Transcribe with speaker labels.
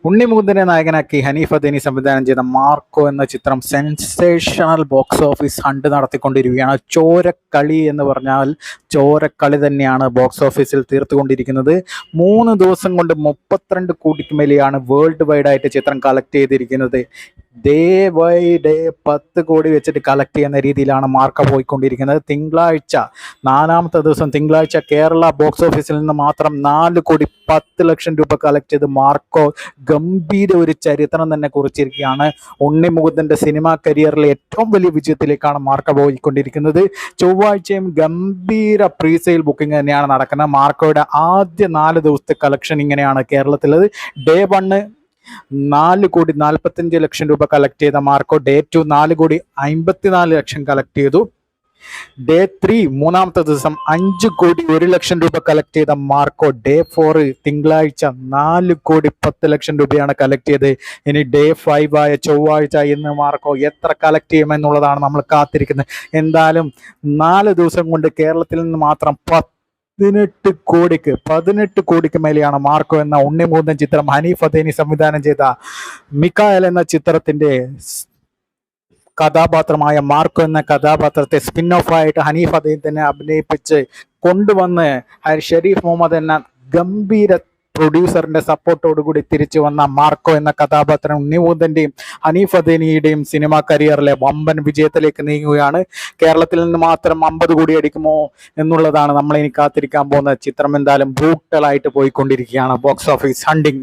Speaker 1: ഉണ്ണിമുകുന്ദനെ നായകനാക്കി ഹനീഫ് അദേനി സംവിധാനം ചെയ്ത മാർക്കോ എന്ന ചിത്രം സെൻസേഷണൽ ബോക്സ് ഓഫീസ് ഹണ്ട് നടത്തിക്കൊണ്ടിരിക്കുകയാണ്. ചോരക്കളി എന്ന് പറഞ്ഞാൽ ചോരക്കളി തന്നെയാണ് ബോക്സ് ഓഫീസിൽ തീർത്തുകൊണ്ടിരിക്കുന്നത്. 3 ദിവസം കൊണ്ട് 32 കോടിക്ക് മേലെയാണ് വേൾഡ് വൈഡ് ആയിട്ട് ചിത്രം കളക്ട് ചെയ്തിരിക്കുന്നത്. ഡേ ബൈ ഡേ 10 കോടി വെച്ചിട്ട് കളക്ട് ചെയ്യുന്ന രീതിയിലാണ് മാർക്കോ പോയിക്കൊണ്ടിരിക്കുന്നത്. തിങ്കളാഴ്ച 4ാമത്തെ ദിവസം തിങ്കളാഴ്ച കേരള ബോക്സ് ഓഫീസിൽ നിന്ന് മാത്രം 4 കോടി 10 ലക്ഷം രൂപ കളക്ട് ചെയ്ത് മാർക്കോ ഗംഭീര ഒരു ചരിത്രം തന്നെ കുറിച്ചിരിക്കുകയാണ്. ഉണ്ണിമുകുന്ദന്റെ സിനിമാ കരിയറിലെ ഏറ്റവും വലിയ വിജയത്തിലേക്കാണ് മാർക്കോ പോയിക്കൊണ്ടിരിക്കുന്നത്. ചൊവ്വാഴ്ചയും ഗംഭീര പ്രീസെയിൽ ബുക്കിംഗ് തന്നെയാണ് നടക്കുന്നത്. മാർക്കോയുടെ ആദ്യ 4 ദിവസത്തെ കളക്ഷൻ ഇങ്ങനെയാണ് കേരളത്തിലത്. ഡേ 1 4 കോടി 45 ലക്ഷം രൂപ കളക്ട് ചെയ്ത മാർക്കോ ഡേ 2 4 കോടി 54 ലക്ഷം കളക്ട് ചെയ്തു. ഡേ 3 3ാമത്തെ ദിവസം 5 കോടി 1 ലക്ഷം രൂപ കളക്ട് ചെയ്ത മാർക്കോ ഡേ 4 തിങ്കളാഴ്ച 4 കോടി 10 ലക്ഷം രൂപയാണ് കളക്ട് ചെയ്തത്. ഇനി ഡേ 5 ആയ ചൊവ്വാഴ്ച ഇന്ന് മാർക്കോ എത്ര കളക്ട് ചെയ്യുമെന്നുള്ളതാണ് നമ്മൾ കാത്തിരിക്കുന്നത്. എന്തായാലും 4 ദിവസം കൊണ്ട് കേരളത്തിൽ നിന്ന് മാത്രം 18 കോടിക്ക് മേലെയാണ് മാർക്കോ എന്ന ഉണ്ണിമുകുന്ദൻ ചിത്രം ഹനീഫ് അദേനി സംവിധാനം ചെയ്ത മിക്കായൽ എന്ന ചിത്രത്തിന്റെ കഥാപാത്രമായ മാർക്കോ എന്ന കഥാപാത്രത്തെ സ്പിൻ ഓഫ് ആയിട്ട് ഹനീഫ് അദേനി തന്നെ അഭിനയിപ്പിച്ച് കൊണ്ടുവന്ന് ഷെരീഫ് മുഹമ്മദ് എന്ന ഗംഭീര പ്രൊഡ്യൂസറിന്റെ സപ്പോർട്ടോടുകൂടി തിരിച്ചു വന്ന മാർക്കോ എന്ന കഥാപാത്രം ഉണ്ണിമുകുന്ദന്റെയും ഹനീഫ് അദേനിയുടെയും സിനിമാ കരിയറിലെ വമ്പൻ വിജയത്തിലേക്ക് നീങ്ങുകയാണ്. കേരളത്തിൽ നിന്ന് മാത്രം 50 കോടി അടിക്കുമോ എന്നുള്ളതാണ് നമ്മൾ ഇനി കാത്തിരിക്കാൻ പോകുന്ന ചിത്രം. എന്തായാലും ബ്രൂട്ടലായിട്ട് പോയിക്കൊണ്ടിരിക്കുകയാണ് ബോക്സ് ഓഫീസ് ഹണ്ടിങ്.